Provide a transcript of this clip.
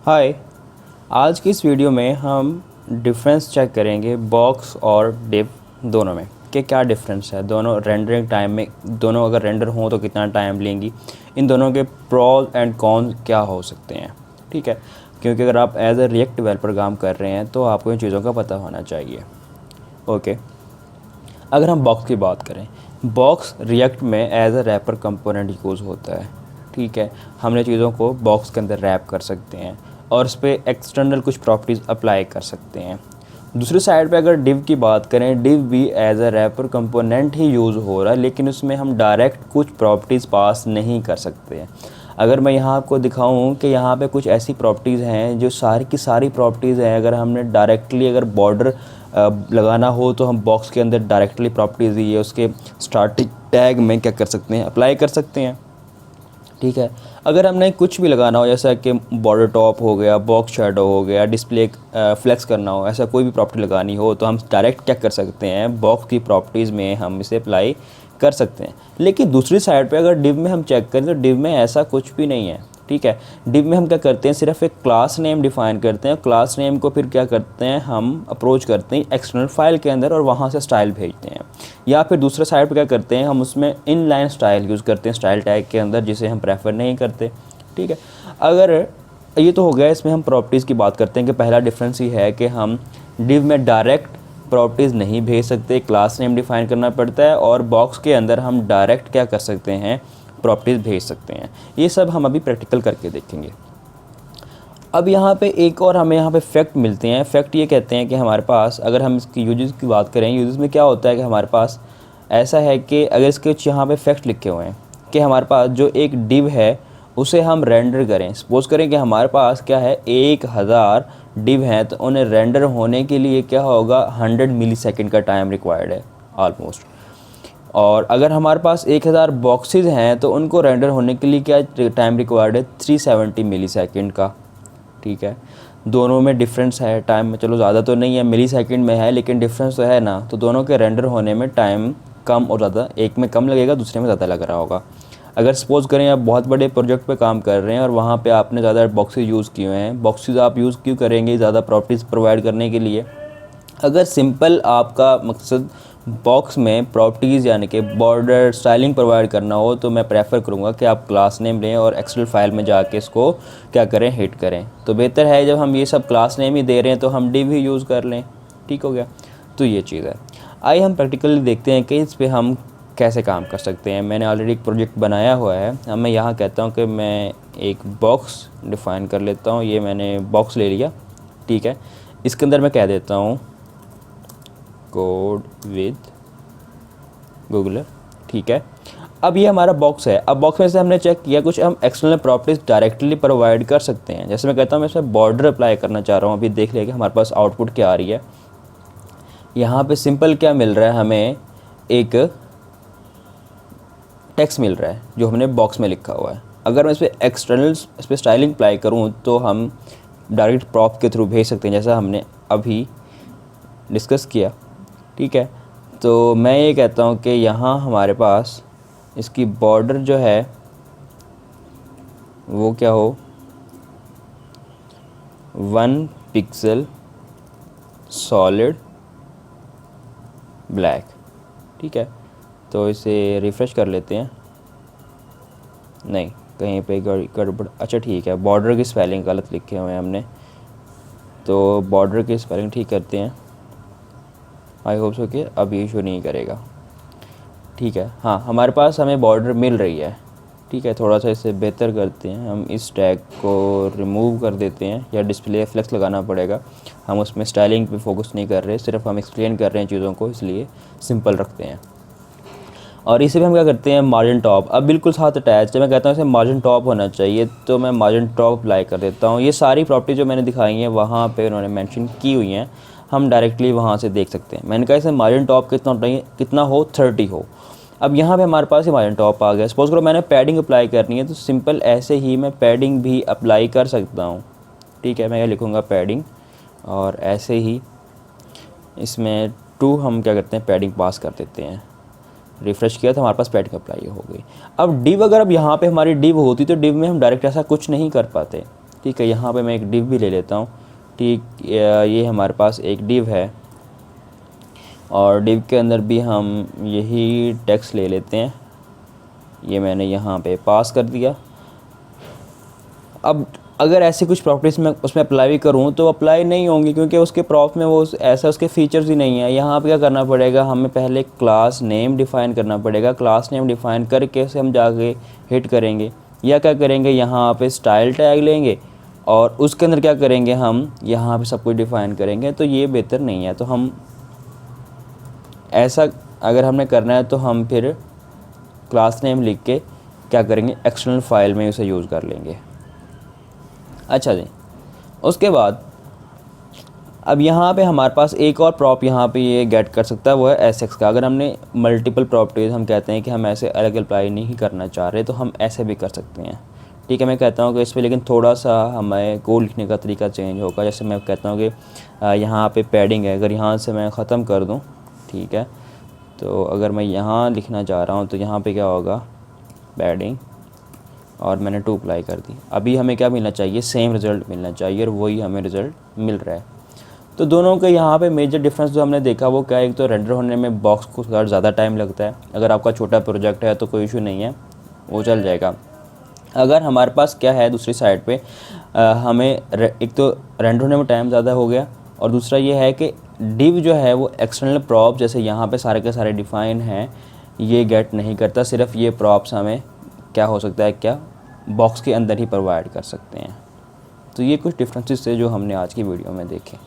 हाय। आज की इस वीडियो में हम डिफरेंस चेक करेंगे बॉक्स और डिव दोनों में कि क्या डिफरेंस है। दोनों रेंडरिंग टाइम में, दोनों अगर रेंडर हों तो कितना टाइम लेंगी, इन दोनों के प्रोज एंड कॉन्स क्या हो सकते हैं। ठीक है, क्योंकि अगर आप एज ए रिएक्ट डेवलपर काम कर रहे हैं तो आपको इन चीज़ों का पता होना चाहिए। ओके, अगर हम बॉक्स की बात करें, बॉक्स रिएक्ट में as a wrapper component use होता है। ठीक है, हमने चीज़ों को बॉक्स के अंदर रैप कर सकते हैं और उस पर एक्सटर्नल कुछ प्रॉपर्टीज़ अप्लाई कर सकते हैं। दूसरी साइड पे अगर डिव की बात करें, डिव भी एज अ रैपर कंपोनेंट ही यूज़ हो रहा है, लेकिन उसमें हम डायरेक्ट कुछ प्रॉपर्टीज़ पास नहीं कर सकते हैं। अगर मैं यहाँ आपको दिखाऊं कि यहाँ पे कुछ ऐसी प्रॉपर्टीज़ हैं जो सारी की सारी प्रॉपर्टीज़ हैं, अगर हमने डायरेक्टली अगर बॉर्डर लगाना हो तो हम बॉक्स के अंदर डायरेक्टली प्रॉपर्टीज़ ये उसके स्टार्टिंग टैग में क्या कर सकते हैं, अप्लाई कर सकते हैं। ठीक है, अगर हमने कुछ भी लगाना हो, जैसा कि बॉर्डर टॉप हो गया, बॉक्स शैडो हो गया, डिस्प्ले फ्लेक्स करना हो, ऐसा कोई भी प्रॉपर्टी लगानी हो तो हम डायरेक्ट क्या कर सकते हैं, बॉक्स की प्रॉपर्टीज़ में हम इसे अप्लाई कर सकते हैं। लेकिन दूसरी साइड पे अगर डिव में हम चेक करें तो डिव में ऐसा कुछ भी नहीं है। ठीक है, डिव में हम क्या करते हैं, सिर्फ एक क्लास नेम डिफाइन करते हैं। क्लास नेम को फिर क्या करते हैं, हम अप्रोच करते हैं एक्सटर्नल फाइल के अंदर और वहाँ से स्टाइल भेजते हैं। या फिर दूसरे साइड पर क्या करते हैं, हम उसमें इनलाइन स्टाइल यूज़ करते हैं स्टाइल टैग के अंदर, जिसे हम प्रेफर नहीं करते। ठीक है, अगर ये तो हो गया, इसमें हम प्रॉपर्टीज़ की बात करते हैं कि पहला डिफरेंस ही है कि हम डिव में डायरेक्ट प्रॉपर्टीज़ नहीं भेज सकते, क्लास नेम डिफाइन करना पड़ता है, और बॉक्स के अंदर हम डायरेक्ट क्या कर सकते हैं, प्रॉपर्टीज़ भेज सकते हैं। ये सब हम अभी प्रैक्टिकल करके देखेंगे। अब यहाँ पे एक और हमें यहाँ पे फैक्ट मिलते हैं। फैक्ट ये कहते हैं कि हमारे पास, अगर हम इसकी यूजेस की बात करें, यूजेस में क्या होता है कि हमारे पास ऐसा है कि अगर इसके कुछ यहाँ पे फैक्ट लिखे हुए हैं कि हमारे पास जो एक डिव है उसे हम रेंडर करें। सपोज़ करें कि हमारे पास क्या है, 1000 डिव हैं, तो उन्हें रेंडर होने के लिए क्या होगा, 100 मिलीसेकंड का टाइम रिक्वायर्ड है ऑलमोस्ट। और अगर हमारे पास 1000 बॉक्सेस हैं तो उनको रेंडर होने के लिए क्या टाइम रिक्वायर्ड है, 370 मिलीसेकंड का। ठीक है, दोनों में डिफरेंस है टाइम में, चलो ज़्यादा तो नहीं है, मिली सेकेंड में है, लेकिन डिफरेंस तो है ना। तो दोनों के रेंडर होने में टाइम कम और ज़्यादा, एक में कम लगेगा, दूसरे में ज़्यादा लग रहा होगा। अगर सपोज़ करें आप बहुत बड़े प्रोजेक्ट पे काम कर रहे हैं और वहाँ पे आपने ज़्यादा बॉक्सेस यूज़ किए हैं, बॉक्सेस आप यूज़ क्यों करेंगे, ज़्यादा प्रॉपर्टीज़ प्रोवाइड करने के लिए। अगर सिंपल आपका मकसद बॉक्स में प्रॉपर्टीज़ यानी कि बॉर्डर स्टाइलिंग प्रोवाइड करना हो, तो मैं प्रेफर करूँगा कि आप क्लास नेम लें और एक्सेल फाइल में जाके इसको क्या करें, हिट करें। तो बेहतर है जब हम ये सब क्लास नेम ही दे रहे हैं तो हम डिव ही यूज़ कर लें। ठीक हो गया, तो ये चीज़ है। आइए हम प्रैक्टिकली देखते हैं कि इस पर हम कैसे काम कर सकते हैं। मैंने ऑलरेडी एक प्रोजेक्ट बनाया हुआ है। अब मैं यहाँ कहता हूँ कि मैं एक बॉक्स डिफ़ाइन कर लेता हूँ। ये मैंने बॉक्स ले लिया। ठीक है, इसके अंदर मैं कह देता हूँ कोड विद गूगलर। ठीक है, अब ये हमारा बॉक्स है। अब बॉक्स में से हमने चेक किया कुछ हम एक्सटर्नल प्रॉपर्टीज़ डायरेक्टली प्रोवाइड कर सकते हैं। जैसे मैं कहता हूँ मैं इसमें बॉर्डर अप्लाई करना चाह रहा हूँ। अभी देख लिया कि हमारे पास आउटपुट क्या आ रही है। यहाँ पे सिंपल क्या मिल रहा है, हमें एक टेक्स्ट मिल रहा है जो हमने बॉक्स में लिखा हुआ है। अगर मैं इस पर एक्सटर्नल इस पर स्टाइलिंग अप्लाई करूँ तो हम डायरेक्ट प्रॉप के थ्रू भेज सकते हैं, जैसा हमने अभी डिस्कस किया। ठीक है, तो मैं ये कहता हूँ कि यहाँ हमारे पास इसकी बॉर्डर जो है वो क्या हो, 1 पिक्सल सॉलिड ब्लैक। ठीक है, तो इसे रिफ़्रेश कर लेते हैं। नहीं, कहीं पे गड़बड़। अच्छा ठीक है, बॉर्डर की स्पेलिंग गलत लिखे हुए हैं हमने, तो बॉर्डर की स्पेलिंग ठीक करते हैं। आई होप सो कि अब ये इशू नहीं करेगा। ठीक है, हाँ हमारे पास हमें बॉर्डर मिल रही है। ठीक है, थोड़ा सा इसे बेहतर करते हैं, हम इस टैग को रिमूव कर देते हैं या डिस्प्ले फ्लेक्स लगाना पड़ेगा। हम उसमें स्टाइलिंग पे फोकस नहीं कर रहे, सिर्फ हम एक्सप्लेन कर रहे हैं चीज़ों को, इसलिए सिंपल रखते हैं। और इसे भी हम क्या करते हैं, मार्जिन टॉप। अब बिल्कुल साथ अटैच है, मैं कहता हूँ इसे मार्जिन टॉप होना चाहिए, तो मैं मार्जिन टॉप अप्लाई कर देता हूँ। ये सारी प्रॉपर्टी जो मैंने दिखाई हैं वहाँ पे उन्होंने मेंशन की हुई हैं, हम डायरेक्टली वहाँ से देख सकते हैं। मैंने कहा इसे मार्जिन टॉप कितना हो, 30 हो। अब यहाँ पे हमारे पास ये मार्जिन टॉप आ गया। सपोज करो मैंने पैडिंग अप्लाई करनी है, तो सिंपल ऐसे ही मैं पैडिंग भी अप्लाई कर सकता हूँ। ठीक है, मैं ये लिखूँगा पैडिंग, और ऐसे ही इसमें 2 हम क्या करते हैं, पैडिंग पास कर देते हैं। रिफ़्रेश किया तो हमारे पास पैडिंग अप्लाई हो गई। अब डिव, अगर अब यहाँ पे हमारी डिव होती तो डिव में हम डायरेक्ट ऐसा कुछ नहीं कर पाते। ठीक है। यहाँ पे मैं एक डिव भी ले लेता हूँ, ठीक। ये हमारे पास एक डिव है और डिव के अंदर भी हम यही टेक्स्ट ले लेते हैं। ये मैंने यहाँ पे पास कर दिया। अब अगर ऐसी कुछ प्रॉपर्टीज़ मैं उसमें अप्लाई भी करूँ तो अप्लाई नहीं होंगी, क्योंकि उसके प्रॉप में वो ऐसा उसके फीचर्स ही नहीं है। यहाँ पे क्या करना पड़ेगा, हमें पहले क्लास नेम डिफ़ाइन करना पड़ेगा। क्लास नेम डिफ़ाइन करके उसे हम जाके हिट करेंगे, या क्या करेंगे, यहाँ पे स्टाइल टैग लेंगे और उसके अंदर क्या करेंगे, हम यहाँ पे सब कुछ डिफ़ाइन करेंगे। तो ये बेहतर नहीं है। तो हम ऐसा अगर हमने करना है तो हम फिर क्लास नेम लिख के क्या करेंगे, एक्सटर्नल फाइल में उसे यूज़ कर लेंगे। अच्छा जी, उसके बाद अब यहाँ पे हमारे पास एक और प्रॉप यहाँ पे ये गेट कर सकता है, वो है एसएक्स का। अगर हमने मल्टीपल प्रॉपर्टीज़ हम कहते हैं कि हम ऐसे अलग अप्लाई नहीं करना चाह रहे, तो हम ऐसे भी कर सकते हैं, ठीक है। मैं कहता हूँ कि इसमें लेकिन थोड़ा सा हमें कोड लिखने का तरीका चेंज होगा। जैसे मैं कहता हूँ कि यहाँ पे पैडिंग है, अगर यहाँ से मैं ख़त्म कर दूँ, ठीक है, तो अगर मैं यहाँ लिखना चाह रहा हूँ तो यहाँ पे क्या होगा, पैडिंग, और मैंने 2 अप्लाई कर दी। अभी हमें क्या मिलना चाहिए, सेम रिज़ल्ट मिलना चाहिए, और वही हमें रिज़ल्ट मिल रहा है। तो दोनों के यहाँ पे मेजर डिफरेंस जो हमने देखा वो क्या है, एक तो रेंडर होने में बॉक्स को थोड़ा ज़्यादा टाइम लगता है। अगर आपका छोटा प्रोजेक्ट है तो कोई इशू नहीं है, वो चल जाएगा। अगर हमारे पास क्या है दूसरी साइड पे, हमें एक तो रेंडर होने में टाइम ज़्यादा हो गया, और दूसरा ये है कि डिव जो है वो एक्सटर्नल प्रॉप, जैसे यहाँ पे सारे के सारे डिफ़ाइन हैं, ये गेट नहीं करता। सिर्फ ये प्रॉप्स हमें क्या हो सकता है, क्या बॉक्स के अंदर ही प्रोवाइड कर सकते हैं। तो ये कुछ डिफरेंसेस थे जो हमने आज की वीडियो में देखे।